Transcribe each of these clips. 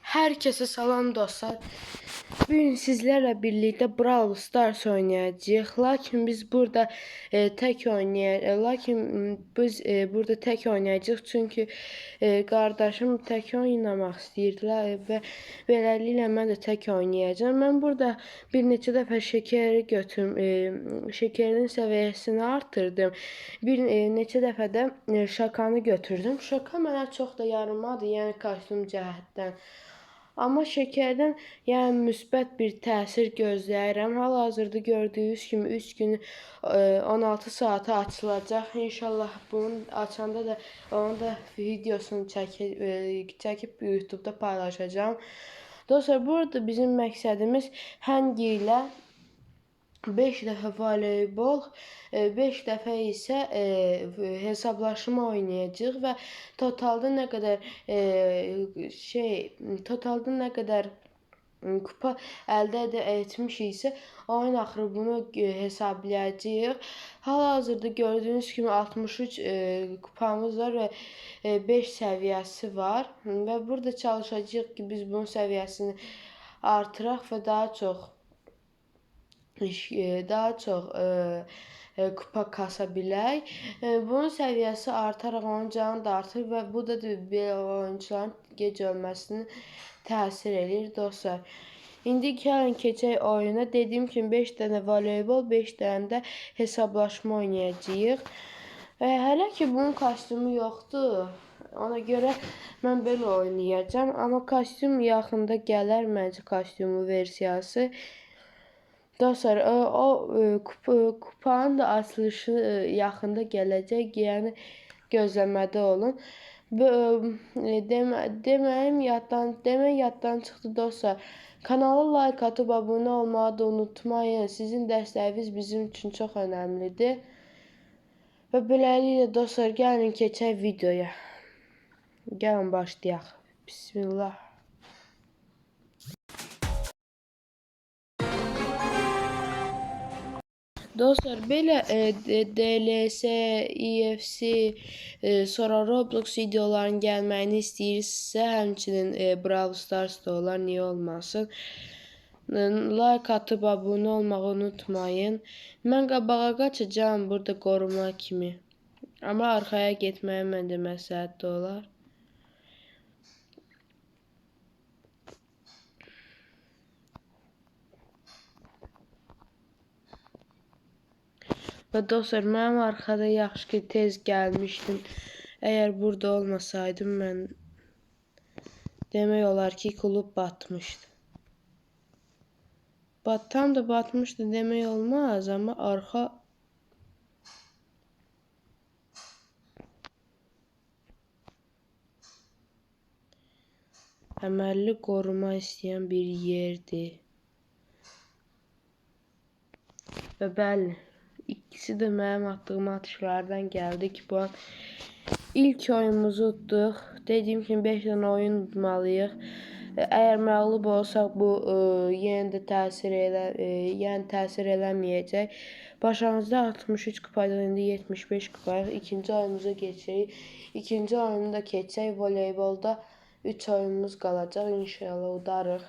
Herkese salam dostlar. Bugün sizlerle birlikte Brawl Stars oynayacağız. Lakin biz burada tek oynayacağız. Burada tek oynayacağız çünkü kardeşim tek oynamak istəyirlər və beləliklə mən də tek oynayacağım. Ben burada bir neçə dəfə şəkəri şekerin səviyyəsini artırdım. Bir neçə dəfə də şakanı götürdüm. Şaka mənə çox da yaramadı, yəni kostyum cəhətdən. Amma şəkərdən yəni müsbət bir təsir gözləyirəm. Hal-hazırda gördüyünüz kimi 3 gün 16 saata açılacaq. İnşallah bunu açanda da onun da videosunu çəkib YouTube'da paylaşacağım. Dostlar, burada bizim məqsədimiz həngi ilə 5 dəfə voleybol, 5 dəfə isə hesablaşma oynayacağıq və totalda nə qədər kupa əldə etmişiksə oyun axırı bunu hesablayacağıq. Hal-hazırda gördüyünüz kimi 63 kupamız var və 5 səviyyəsi var və burada çalışacağıq ki biz bunun səviyyəsini artıraq və daha çox kupa kasa bilək. Bunun səviyyəsi artaraq onun canı da artır və bu da belə oyuncuların gec ölməsini təsir edir dostlar. İndi gəlin keçək oyuna. Dediyim kimi 5 dənə voleybol, 5 dənə də hesablaşma oynayacağıq. Hələ ki bunun kostyumu yoxdur. Ona görə mən belə oynayacağım. Amma kostyum yaxında gələr məncə, kostyumu versiyası. Dostlar, kupanın da açılışı yaxında gələcək, yəni gözləmədə olun. Demək yaddan çıxdı dostlar. Kanala like atıb abunə olmağı da unutmayın. Sizin dəstəyiniz bizim üçün çox önəmlidir. Və beləliklə dostlar, gəlin keçək videoya. Gəlin başlayaq. Bismillah. Dostlar, belə DLS, EFC, sonra Roblox videoların gəlməyini istəyirsinizsə, həmçinin Brawl Stars da olar, niyə olmasın. Like atıb abunə olmağı unutmayın. Mən qabağa qaçacağım burada qoruma kimi. Amma arxaya getməyə məncə məsləhətli olar. Və dostlar, mənim arxada yaxşı ki tez gəlmişdim. Əgər burada olmasaydım mən demək olar ki klub batmışdı. Tam da batmışdı demək olmaz, amma arxa əməlli qoruma istəyən bir yerdir. Və bəli, İkisi də mənim attığım atışlardan gəldi ki, bu ilk oyunumuzu utduq. Dediyim kimi 5 dənə oyun utmalıyıq. Əgər məğlub olsaq bu yenə də təsir eləməyəcək. Başımızda 63 kupadan indi 75 kupayıq. İkinci oyunumuza keçirik. İkinci oyunu da keçək. Voleybolda 3 oyunumuz qalacaq. İnşallah udarıq.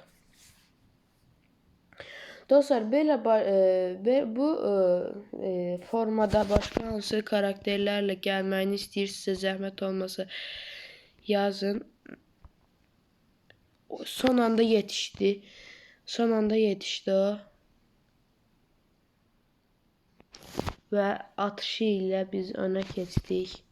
Dostlar, bu formada başqa hansı karakterlərlə gəlməyini istəyirsinizsə, zəhmət olmasa yazın. Son anda yetişdi. Son anda yetişdi o. Və atışı ilə biz önə keçdik.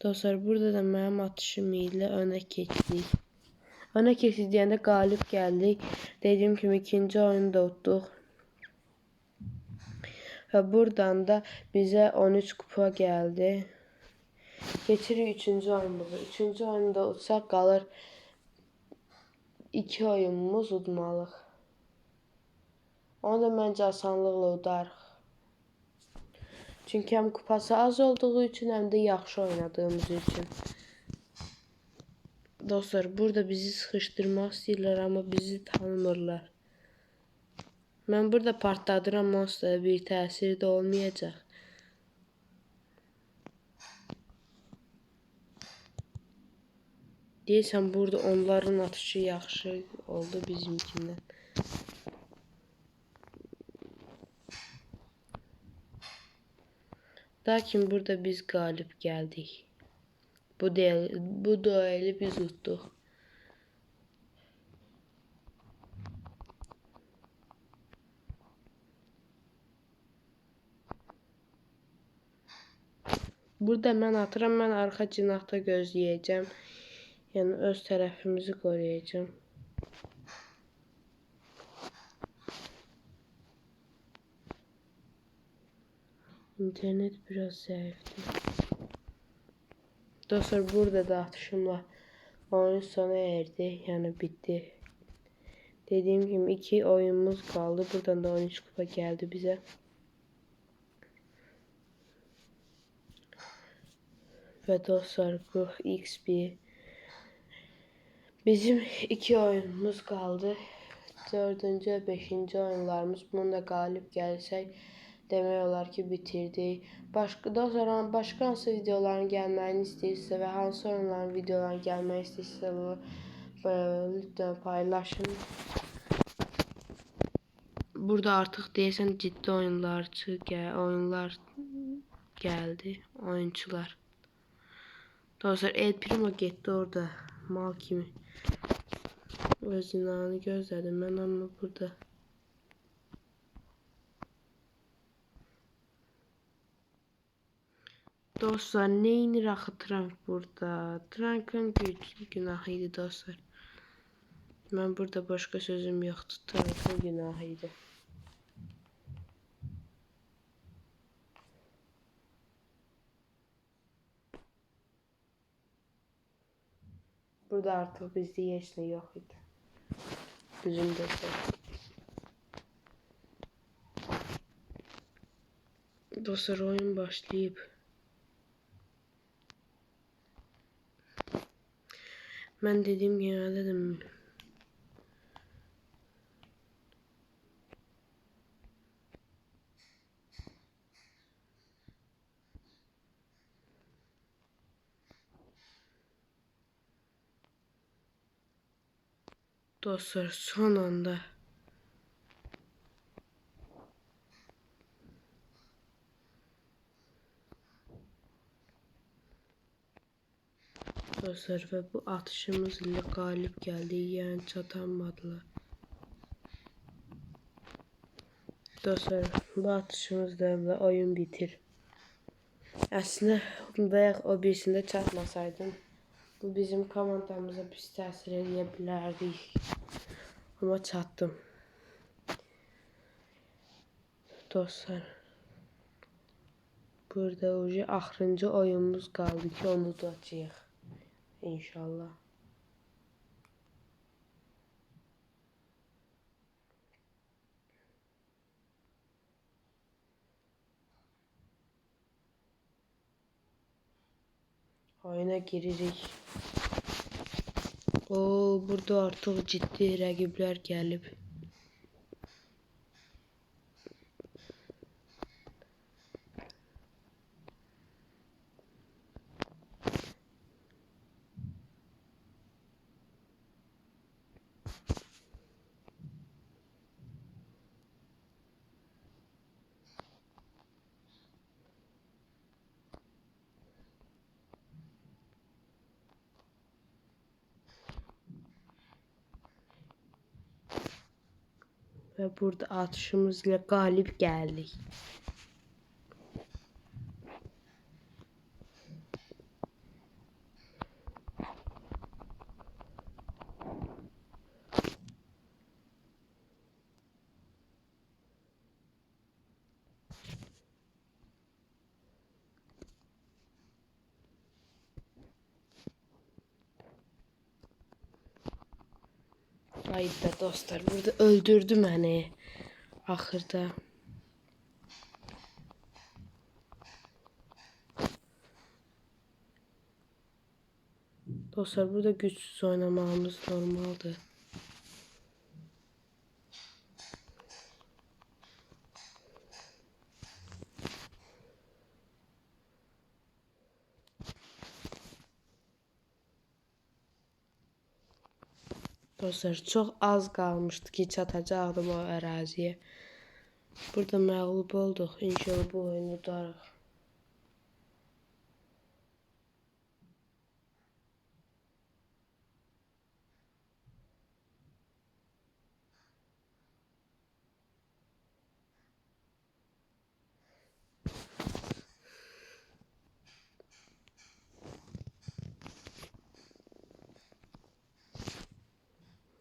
Dostlar, burada da mənim atışım ilə önə keçdik. Önə keçdik deyəndə qalib gəldik. Dediyim kimi ikinci oyunu da utduq. Və buradan da bizə 13 kupa gəldi. Keçirik 3-cü oyunumuza. 3-cü oyunda utsaq qalır 2 oyunumuz udmalıq. Onu da məncə asanlıqla udarıq. Çünki həm kupası az olduğu üçün, həm də yaxşı oynadığımız üçün. Dostlar, burada bizi sıxışdırmaq istəyirlər, amma bizi tanımırlar. Mən burada partladıram, monsterə bir təsiri də olmayacaq. Deyəsən burada onların atışı yaxşı oldu bizimkindən. Lakin burada biz qalib gəldik. Bu dueli biz utduq. Burada mən atıram, mən arxa cinahda gözləyəcəm. Yəni öz tərəfimizi qoruyacağım. İnternet biraz zəifdir. Dostlar, burada da atışımla oyun sona erdi. Yəni bitti. Dediyim kimi 2 oyunumuz qaldı. Buradan da 13 kupa gəldi bizə. Və dostlar 40 XP. Bizim 2 oyunumuz qaldı. 4-cü və 5-ci oyunlarımız. Bunu da qalib gəlsək demək olar ki bitirdik. Dostlar, başqa hansı videoların gəlməyini istəyirsə və hansı oyunların videoların gəlməyini istəyirsə lütfen paylaşın. Burada artıq deyəsən ciddi oyunlar gəldi, oyunçular. Dostlar, El Primo getdi orada mal kimi. Öz inanı gözlədim mən, amma burada dostlar neynir axı Trank burada? Trankın günahı idi dostlar. Mən burada başqa sözüm yoxdur. Trankın günahı idi. Burada artıq bizdə heç nə yox idi. Bizim də. Dostlar, oyun başlayıb. Mən dediyim kimi dedim. Dostlar, son anda dostlar və bu atışımız ilə qalib gəldi. Yəni çatamadılar. Dostlar, bu atışımızda və oyun bitir. Əslində bayaq o birisində çatmasaydım bu bizim komandamıza pis təsir edə bilərdik. Amma çatdım. Dostlar, burada axırıncı oyunumuz qaldı ki onu tutacağıq. İnşallah. Oyuna giririk. Burada artıq ciddi rəqiblər gəlib. Ve burada atışımızla galip geldik. Hayda dostlar, burada öldürdü beni axırda. Dostlar, burada güçsüz oynamamız normaldir. Dostlar, çox az qalmışdı ki, çatacaqdım o əraziyə. Burada məğlub olduq. İnşallah bu oyunu udarıq.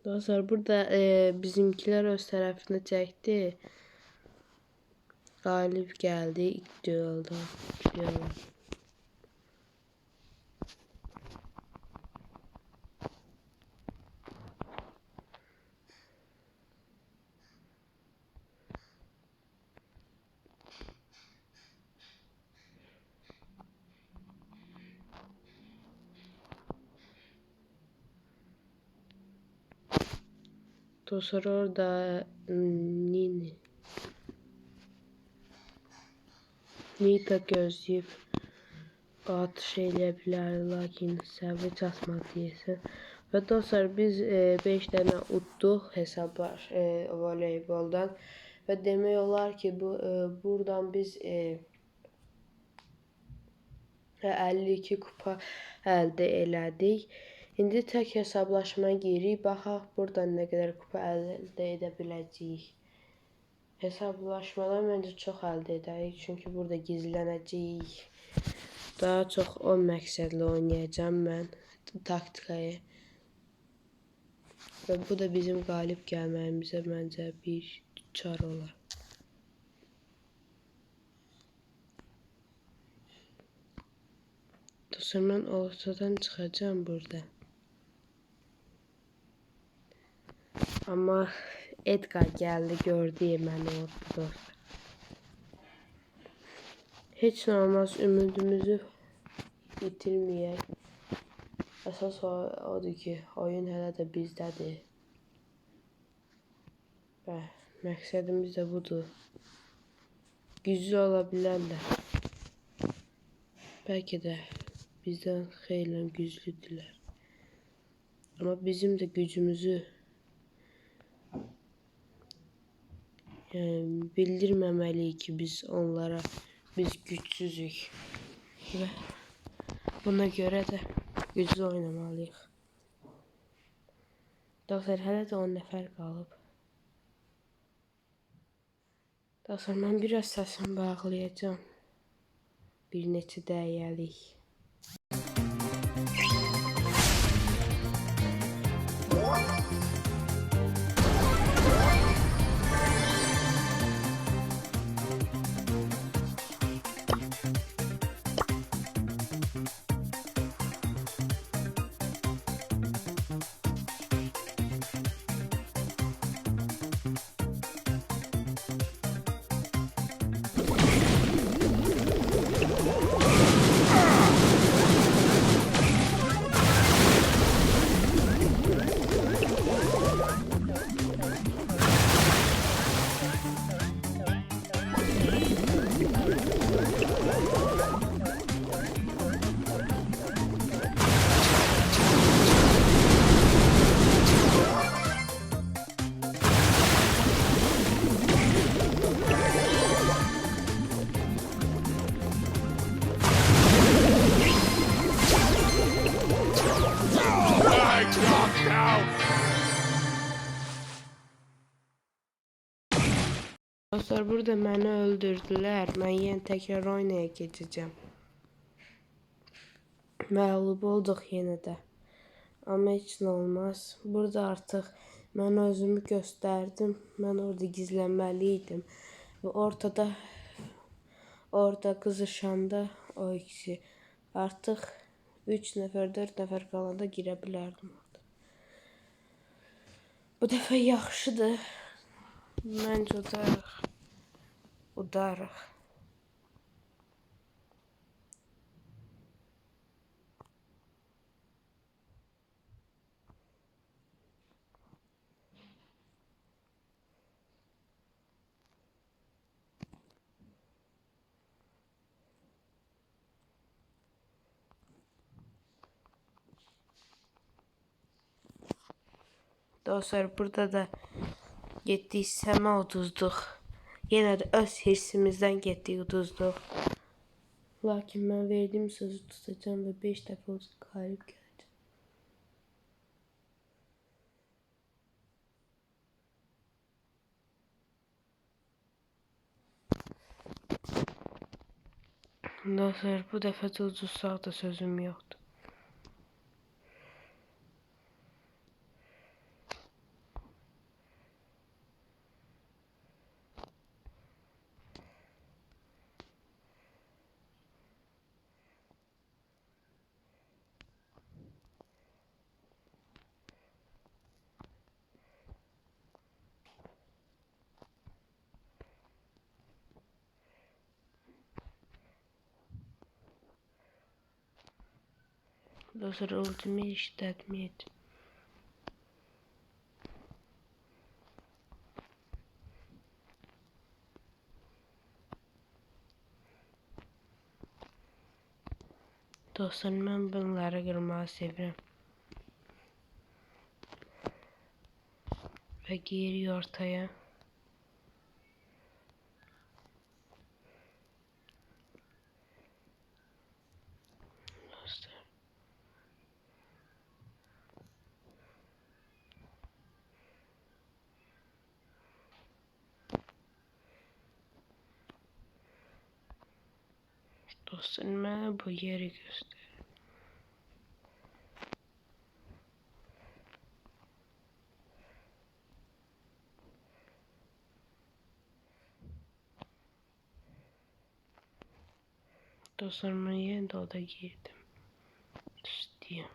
Dostlar, burada bizimkiler öz tərəfinə çəkdi. Qalib gəldi ilk dueldan. Dostlar, orada Nita gözləyib atış eləyə bilər, lakin səbri çatmadı deyəsən. Və dostlar, biz 5 dənə utduq hesablar voleyboldan. Və demək olar ki, buradan biz 52 kupa əldə elədik. İndi tək hesablaşma giyirik. Baxaq buradan nə qədər kupa əldə edə biləcəyik. Hesablaşmadan məncə çox əldə edərik. Çünki burada gizlənəcəyik. Daha çox o məqsədlə oynayacağım mən taktikayı. Və bu da bizim qalib gəlməyimizə məncə bir çar olar. Dostlar, mən ortadan çıxacağım burada. Amma Edgar gəldi, gördü məni orada dostlar. Heç nə olmaz, ümidimizi itirməyək. Əsas odur ki, oyun hələ də bizdədir. Və məqsədimiz də budur. Güclü ola bilərlər. Bəlkə də bizdən xeyli güclüdürlər. Amma bizim də gücümüzü bildirməməliyik ki, biz gücsüzük. Və buna görə də güclü oynamalıyıq. Dostlar, hələ də 10 nəfər qalıb. Dostlar, mən biraz səsimi bağlayacağım. Bir neçə dəqiqəlik. Dostlar, burada məni öldürdülər. Mən yenə təkrar oynaya keçəcəm. Məğlub olduq yenə də. Amma heç nə olmaz. Burada artıq mən özümü göstərdim. Mən orada gizlənməliydim. Və orada qızışanda o ikisi artıq 3 nəfər, 4 nəfər qalanda girə bilərdim orada. Bu dəfə yaxşıdır. Məncə udarıq. Dostlar burada da getdik səma uduzduq. Yenə də öz hirsimizdən getdik uduzduq. Lakin mən verdiyim sözü tutacağım və 5 dəfə qalib gələcəm. Dostlar bu dəfə də udursaq da sözüm yoxdur. Dostlar ultimi işlətməyəcəm. Dostlar mən bunları qırmağı sevirəm. Və geri ortaya. Dostlar. Dostlar mənə bu yeri göstər. Dostlar mən yenə də oda girdim. İstəyəm.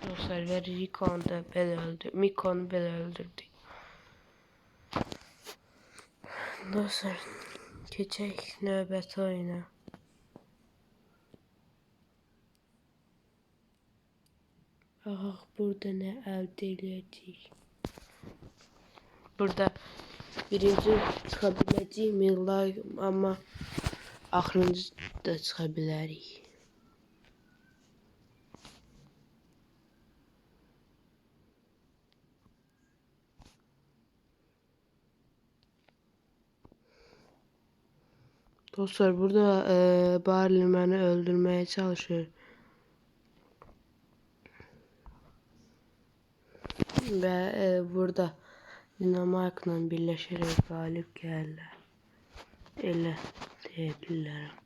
Dostlar və Rikon'u da belə öldürdü. Mikon'u belə öldürdü. Dostlar keçək növbəti oyuna. Baxaq burada nə əldə edəcəyik. Burada birinci çıxa biləcəyik, amma axırıncı da çıxa bilərik. Dostlar burada Barley məni öldürməyə çalışır. Və burada Dinamarkla birləşərək qalib gəlirlər. Elə deyə bilərəm.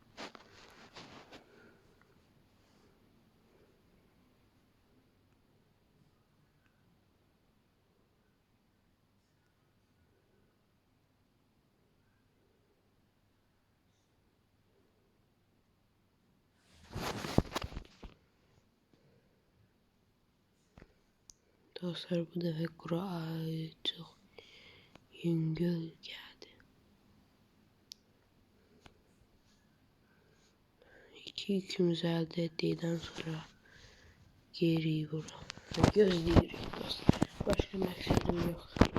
Dostlar bu dəfə qura çox yüngül gəldi. 2 yükümüzü əldə etdikdən sonra geri vura. Gözləyirik dostlar. Başqa məqsədim yoxdur.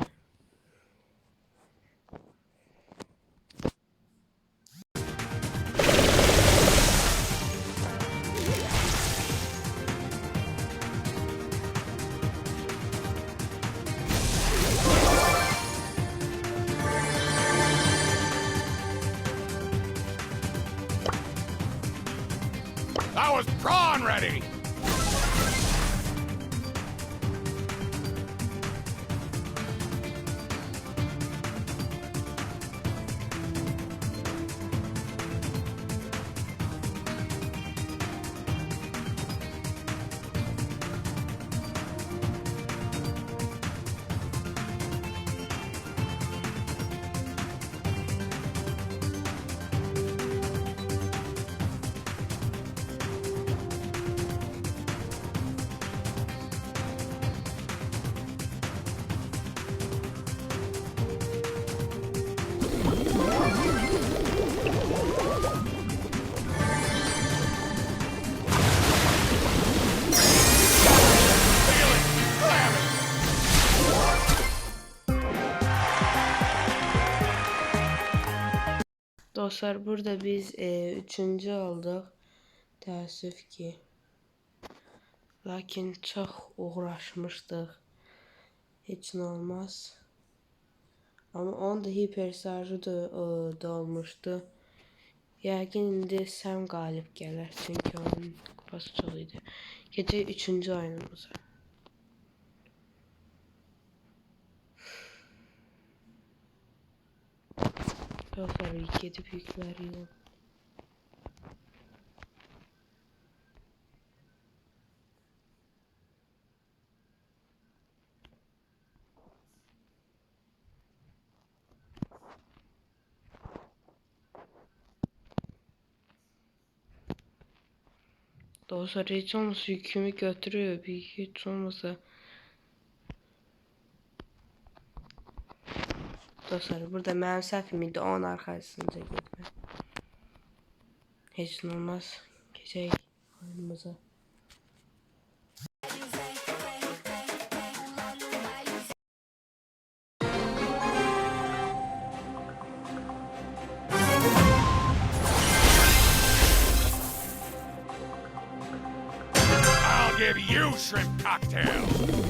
I was prawn ready! Dostlar burada biz üçüncü olduq. Təəssüf ki. Lakin çox uğraşmışdıq. Heç nə olmaz. Amma onun da hipersarjı da dolmuşdu. Yəqin indi Sam qalib gələr. Çünki onun kupası çox idi. Keçək üçüncü oyunumuza. Dostlar gedib yüklərim. Dostlar heç olmasa yükümü götürüb. Heç olmasa. Dostlar burada mənim səhvim idi onun arxasınca getmək. Heç nə olmaz. Keçək oyunumuza. I'll give you shrimp cocktails.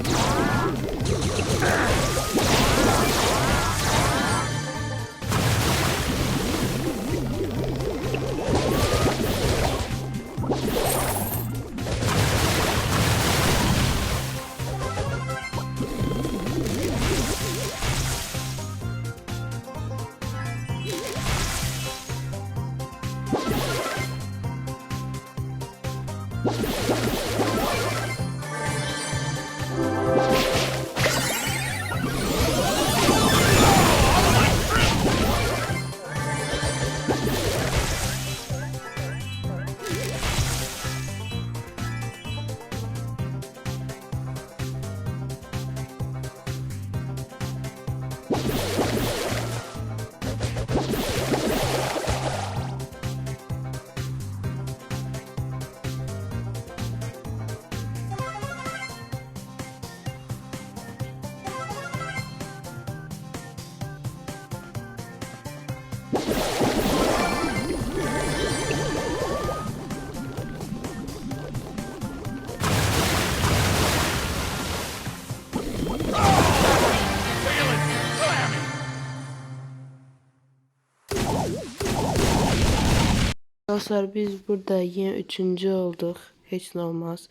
Dostlar biz burada yine üçüncü olduk. Heç nə olmaz.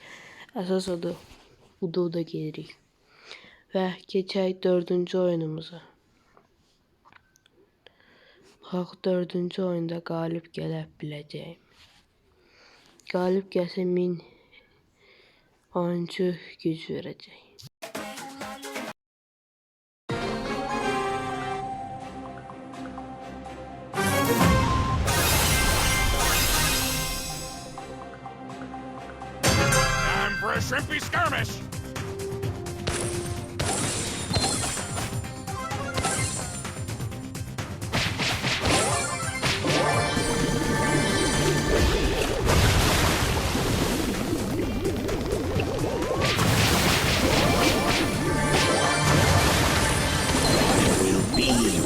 Əsas odur. Uda gelirik. Və keçək dördüncü oyunumuza. Bax dördüncü oyunda qalib gələ biləcəyim. Qalib gəlsə 1000 oyuncu güc verəcək. Time for a shrimpy skirmish.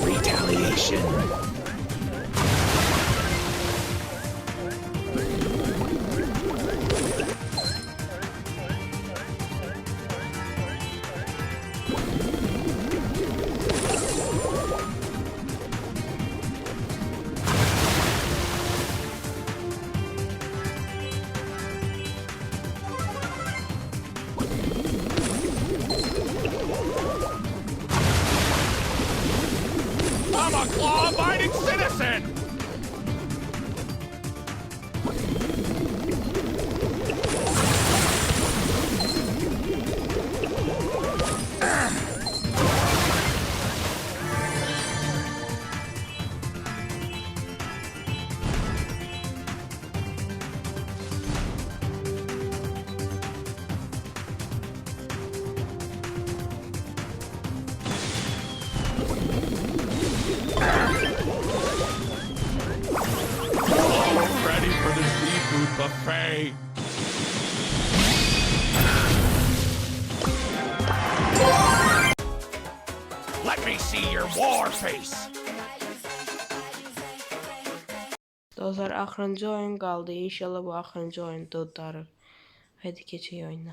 Retaliation. I'm a law-abiding citizen! Ready for the seafood buffet. Let me see your war face. Dostlar, axırıncı oyun qaldı. İnşallah bu axırıncı oyunda udarıq. Hadi keçək oyuna.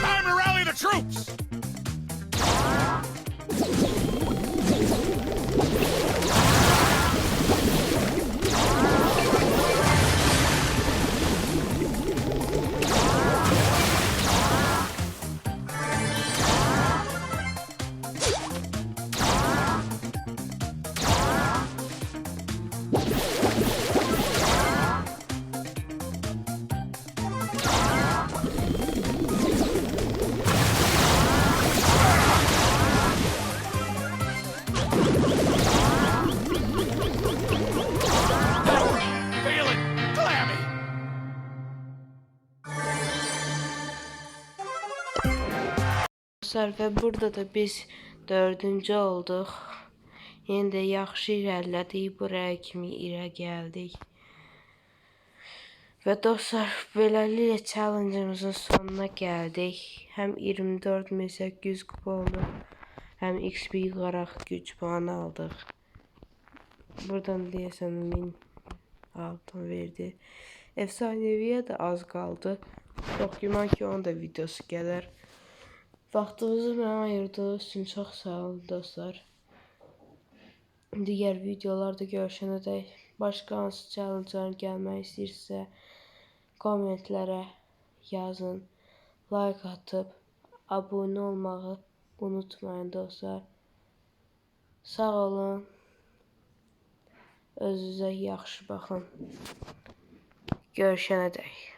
Time to rally the troops! Feeling clammy! Dostlar, və burada da biz 4-cü olduq. Yenə də yaxşı irəlilədik. Buraya kimi irə gəldik. Və dostlar, beləliklə challenge'ımızın sonuna gəldik. Həm 24.800 kupa oldu, həm XP yığaraq güc puanı aldıq. Buradan deyəsən 1000 altın verdi. Efsaneviyə də az qaldı. Çox güman ki, onun da videosu gələr. Vaxtınızı mənə ayırdığınız üçün çox sağ olun dostlar. Digər videolarda görüşənədək başqa hansı challenge'ların gəlmək istəyirsə kommentlərə yazın. Like atıb abunə olmağı unutmayın dostlar. Sağ olun. Özünüzə yaxşı baxın. Görüşənədək.